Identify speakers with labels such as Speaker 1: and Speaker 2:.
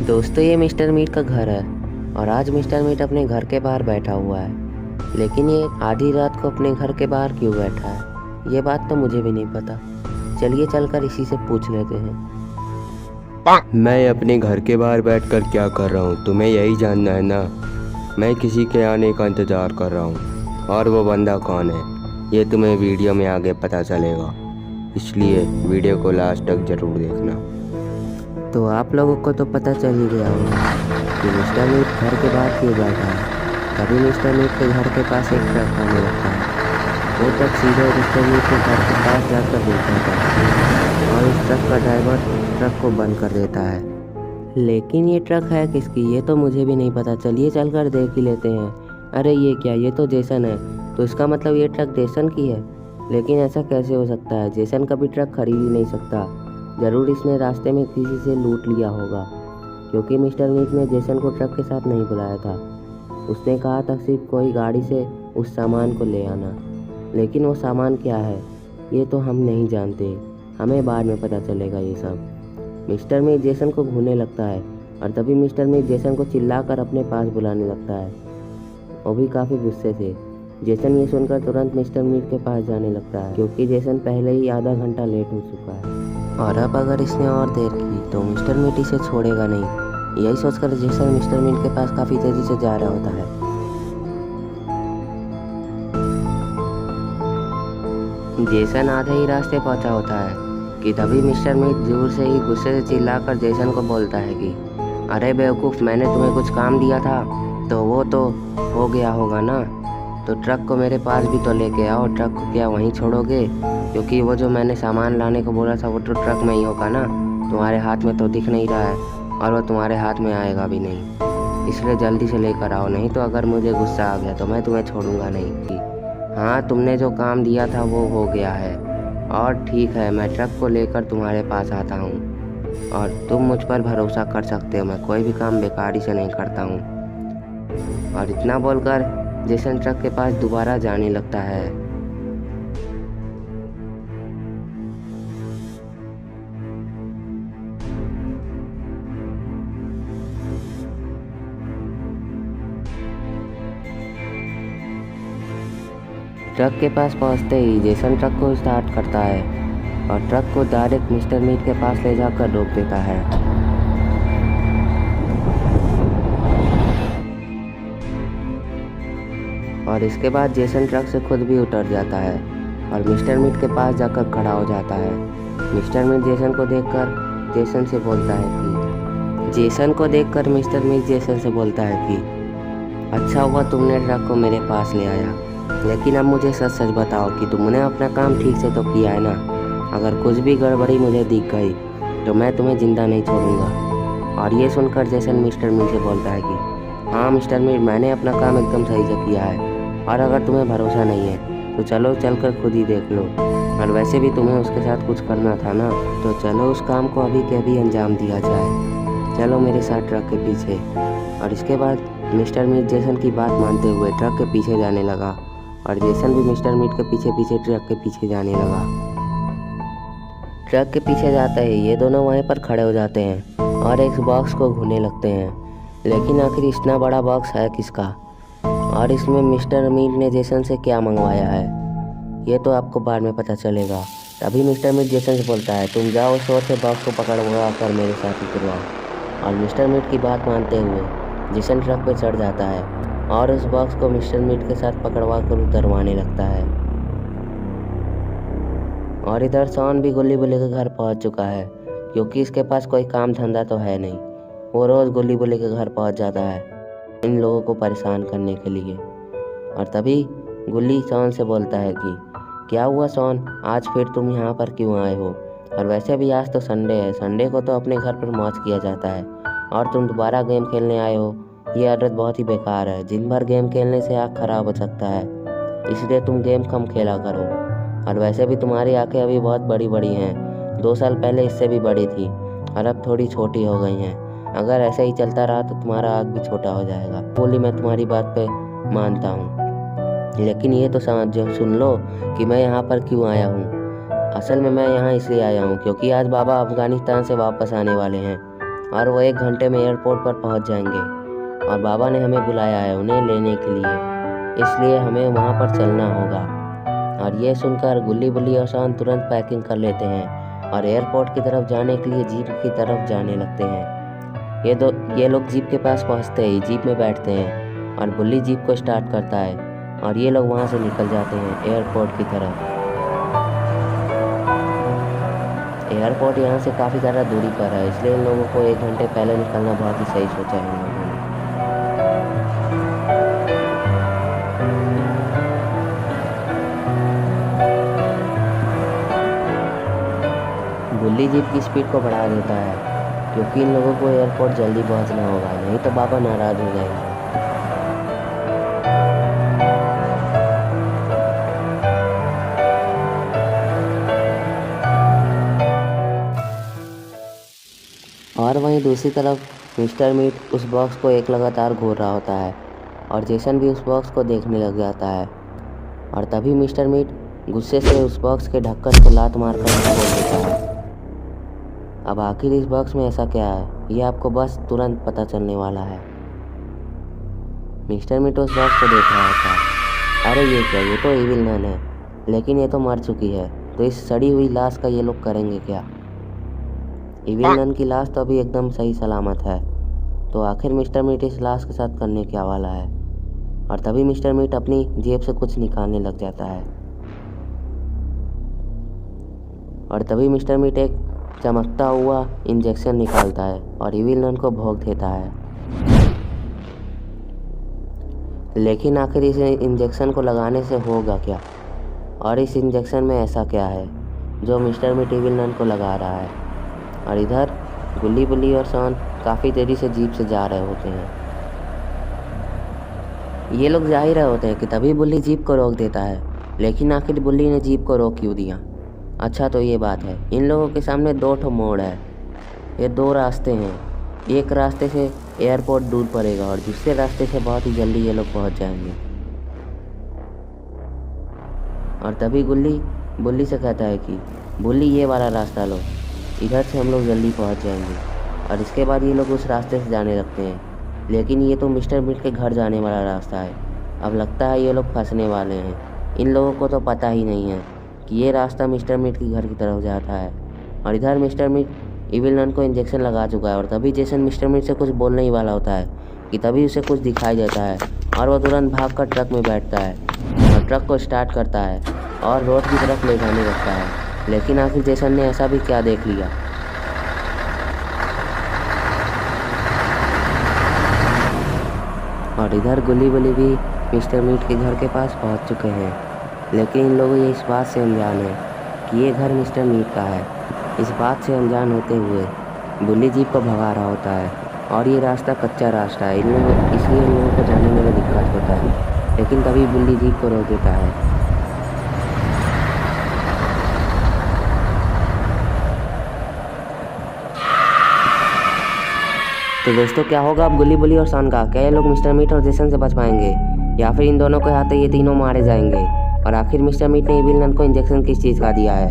Speaker 1: दोस्तों, ये mister meet का घर है और आज मिस्टर मीट अपने घर के बाहर बैठा हुआ है। लेकिन ये आधी रात को अपने घर के बाहर क्यों बैठा है, ये बात तो मुझे भी नहीं पता। चलिए चलकर इसी से पूछ लेते हैं।
Speaker 2: मैं अपने घर के बाहर बैठकर क्या कर रहा हूँ, तुम्हें यही जानना है ना। मैं किसी के आने का इंतज़ार कर रहा हूँ और वो बंदा कौन है ये तुम्हें वीडियो में आगे पता चलेगा, इसलिए वीडियो को लास्ट तक ज़रूर देखना।
Speaker 1: तो आप लोगों को तो पता चल ही गया होगा कि मिस्टर मीट घर के बाहर क्यों बैठा है। तभी मिस्टर मीट के घर के पास एक ट्रक आने लगता है। वो ट्रक सीधे मिस्टर मीट के घर के पास जाकर रुक जाता है और उस ट्रक का ड्राइवर ट्रक को बंद कर देता है। लेकिन ये ट्रक है किसकी, ये तो मुझे भी नहीं पता। चलिए चलकर देख ही लेते हैं। अरे ये क्या, ये तो जेसन है। तो इसका मतलब ये ट्रक जेसन की है। लेकिन ऐसा कैसे हो सकता है, जेसन कभी ट्रक खरीद ही नहीं सकता। ज़रूर इसने रास्ते में किसी से लूट लिया होगा, क्योंकि मिस्टर मीट ने जेसन को ट्रक के साथ नहीं बुलाया था। उसने कहा था सिर्फ कोई गाड़ी से उस सामान को ले आना। लेकिन वो सामान क्या है ये तो हम नहीं जानते, हमें बाद में पता चलेगा ये सब। मिस्टर मीट जेसन को घूरने लगता है और तभी मिस्टर मीट जेसन को चिल्लाकर अपने पास बुलाने लगता है, वो भी काफ़ी गुस्से से। जेसन ये सुनकर तुरंत मिस्टर मीट के पास जाने लगता है, क्योंकि जेसन पहले ही आधा घंटा लेट हो चुका है और अब अगर इसने और देर की तो मिस्टर मीट इसे छोड़ेगा नहीं। यही सोचकर जेसन मिस्टर मीट के पास काफ़ी तेज़ी से जा रहा होता है। जेसन आधे ही रास्ते पहुंचा होता है कि तभी मिस्टर मीट दूर से ही गुस्से से चिल्लाकर जेसन को बोलता है कि अरे बेवकूफ़, मैंने तुम्हें कुछ काम दिया था तो वो तो हो गया होगा ना। तो ट्रक को मेरे पास भी तो लेके आओ। ट्रक को क्या वहीं छोड़ोगे, क्योंकि वो जो मैंने सामान लाने को बोला था वो तो ट्रक में ही होगा ना। तुम्हारे हाथ में तो दिख नहीं रहा है और वो तुम्हारे हाथ में आएगा भी नहीं, इसलिए जल्दी से लेकर आओ, नहीं तो अगर मुझे गुस्सा आ गया तो मैं तुम्हें छोड़ूंगा नहीं। हाँ, तुमने जो काम दिया था वो हो गया है और ठीक है, मैं ट्रक को लेकर तुम्हारे पास आता हूँ और तुम मुझ पर भरोसा कर सकते हो, मैं कोई भी काम बेकारी से नहीं करता हूँ। और इतना बोलकर जेसन ट्रक के पास दोबारा जाने लगता है। ट्रक के पास पहुंचते ही जेसन ट्रक को स्टार्ट करता है और ट्रक को डायरेक्ट मिस्टर मीट के पास ले जाकर रोक देता है। और इसके बाद जेसन ट्रक से खुद भी उतर जाता है और मिस्टर मीट के पास जाकर खड़ा हो जाता है। मिस्टर मीट जेसन को देखकर जेसन से बोलता है कि अच्छा हुआ तुमने ट्रक को मेरे पास ले आया, लेकिन अब मुझे सच सच बताओ कि तुमने अपना काम ठीक से तो किया है ना। अगर कुछ भी गड़बड़ी मुझे दिख गई तो मैं तुम्हें ज़िंदा नहीं छोड़ूंगा। और ये सुनकर जेसन मिस्टर मीट से बोलता है कि हाँ मिस्टर मीट, मैंने अपना काम एकदम सही से किया है और अगर तुम्हें भरोसा नहीं है तो चलो चलकर खुद ही देख लो। और वैसे भी तुम्हें उसके साथ कुछ करना था ना, तो चलो उस काम को अभी के अभी अंजाम दिया जाए। चलो मेरे साथ ट्रक के पीछे। और इसके बाद मिस्टर मीट जेसन की बात मानते हुए ट्रक के पीछे जाने लगा और जेसन भी मिस्टर मीट के पीछे पीछे ट्रक के पीछे जाने लगा। ट्रक के पीछे जाते ही ये दोनों वहीं पर खड़े हो जाते हैं और एक बॉक्स को घूरने लगते हैं। लेकिन आखिर इतना बड़ा बॉक्स है किसका और इसमें मिस्टर मीट ने जेसन से क्या मंगवाया है, ये तो आपको बाद में पता चलेगा। तभी मिस्टर मीट जेसन से बोलता है तुम जाओ शोर से बॉक्स को पकड़वा कर मेरे साथ उतरवाओ। और मिस्टर मीट की बात मानते हुए जेसन ट्रक पर चढ़ जाता है और उस बॉक्स को मिस्टर मीट के साथ पकड़वा कर उतरवाने लगता है। और इधर शॉन भी गुल्ली बुल्ली के घर पहुंच चुका है, क्योंकि इसके पास कोई काम धंधा तो है नहीं। वो रोज़ गुल्ली बुल्ली के घर पहुंच जाता है इन लोगों को परेशान करने के लिए। और तभी गुल्ली शॉन से बोलता है कि क्या हुआ शॉन, आज फिर तुम यहाँ पर क्यों आए हो। और वैसे भी आज तो संडे है, संडे को तो अपने घर पर मौज किया जाता है और तुम दोबारा गेम खेलने आए हो। ये आदत बहुत ही बेकार है, दिन भर गेम खेलने से आँख खराब हो सकता है, इसलिए तुम गेम कम खेला करो। और वैसे भी तुम्हारी आँखें अभी बहुत बड़ी बड़ी हैं, 2 साल पहले इससे भी बड़ी थी और अब थोड़ी छोटी हो गई हैं। अगर ऐसे ही चलता रहा तो तुम्हारा आँख भी छोटा हो जाएगा। बोली मैं तुम्हारी बात पे मानता हूँ, लेकिन ये तो सुन लो कि मैं यहाँ पर क्यों आया हूँ। असल में मैं यहाँ इसलिए आया हूँ क्योंकि आज बाबा अफ़गानिस्तान से वापस आने वाले हैं और वो 1 घंटे में एयरपोर्ट पर पहुंच जाएंगे और बाबा ने हमें बुलाया है उन्हें लेने के लिए, इसलिए हमें वहां पर चलना होगा। और ये सुनकर गुल्ली बुल्ली और शान तुरंत पैकिंग कर लेते हैं और एयरपोर्ट की तरफ जाने के लिए जीप की तरफ जाने लगते हैं। ये लोग जीप के पास पहुंचते ही जीप में बैठते हैं और बुल्ली जीप को स्टार्ट करता है और ये लोग वहां से निकल जाते हैं एयरपोर्ट की तरफ। एयरपोर्ट यहाँ से काफ़ी ज़्यादा दूरी पर है, इसलिए इन लोगों को 1 घंटे पहले निकलना बहुत ही सही सोचा है इन लोगों ने। बुल्ली जीप की स्पीड को बढ़ा देता है क्योंकि इन लोगों को एयरपोर्ट जल्दी पहुंचना होगा, नहीं तो बाबा नाराज़ हो जाएंगे। और वहीं दूसरी तरफ मिस्टर मीट उस बॉक्स को एक लगातार घूर रहा होता है और जेसन भी उस बॉक्स को देखने लग जाता है। और तभी मिस्टर मीट गुस्से से उस बॉक्स के ढक्कन को लात मारकर खोल देता है। अब आखिर इस बॉक्स में ऐसा क्या है, ये आपको बस तुरंत पता चलने वाला है। मिस्टर मीट उस बॉक्स को देख रहा होता है। अरे ये क्या, ये तो इविल नन है, लेकिन ये तो मर चुकी है, तो इस सड़ी हुई लाश का ये लोग करेंगे क्या। इविल नन की लाश तो अभी एकदम सही सलामत है, तो आखिर मिस्टर मीट इस लाश के साथ करने क्या वाला है। और तभी मिस्टर मीट अपनी जेब से कुछ निकालने लग जाता है और तभी मिस्टर मीट एक चमकता हुआ इंजेक्शन निकालता है और इविल नन को भोग देता है। लेकिन आखिर इस इंजेक्शन को लगाने से होगा क्या, और इस इंजेक्शन में ऐसा क्या है जो मिस्टर मीट इविल नन को लगा रहा है। और इधर गुल्ली बुल्ली और शान काफ़ी देरी से जीप से जा रहे होते हैं। ये लोग जा ही रहे होते हैं कि तभी बुल्ली जीप को रोक देता है, लेकिन आखिर बुल्ली ने जीप को रोक क्यों दिया। अच्छा तो ये बात है, इन लोगों के सामने 2 ठो मोड़ है, ये 2 रास्ते हैं। एक रास्ते से एयरपोर्ट दूर पड़ेगा और दूसरे रास्ते से बहुत ही जल्दी ये लोग पहुंच जाएंगे। और तभी गुल्ली बुल्ली से कहता है कि बुल्ली ये वाला रास्ता लो, इधर से हम लोग जल्दी पहुंच जाएंगे। और इसके बाद ये लोग उस रास्ते से जाने लगते हैं, लेकिन ये तो मिस्टर मीट के घर जाने वाला रास्ता है। अब लगता है ये लोग फंसने वाले हैं। इन लोगों को तो पता ही नहीं है कि ये रास्ता मिस्टर मीट के घर की तरफ जाता है। और इधर मिस्टर मीट इविल नन को इंजेक्शन लगा चुका है और तभी जेसन मिस्टर मीट से कुछ बोलने ही वाला होता है कि तभी उसे कुछ दिखाई देता है और वह तुरंत भागकर ट्रक में बैठता है और ट्रक को स्टार्ट करता है और रोड की तरफ ले जाने लगता है। लेकिन आखिर जेसन ने ऐसा भी क्या देख लिया। और इधर गुल्ली बुल्ली भी मिस्टर मीट के घर के पास पहुंच चुके हैं, लेकिन इन लोगों ये इस बात से अनजान है कि ये घर मिस्टर मीट का है। इस बात से अनजान होते हुए बुल्ली जीप को भगा रहा होता है और ये रास्ता कच्चा रास्ता है, इसलिए इन लोगों को जाने में दिक्कत होता है। लेकिन तभी बुल्ली जीप को रोक देता है। तो दोस्तों क्या होगा अब गुल्ली बुल्ली और शान का, क्या ये लोग मिस्टर मीट और जेसन से बच पाएंगे या फिर इन दोनों के हाथ ये तीनों मारे जाएंगे। और आखिर मिस्टर मीट ने इविल नन को इंजेक्शन किस चीज़ का दिया है,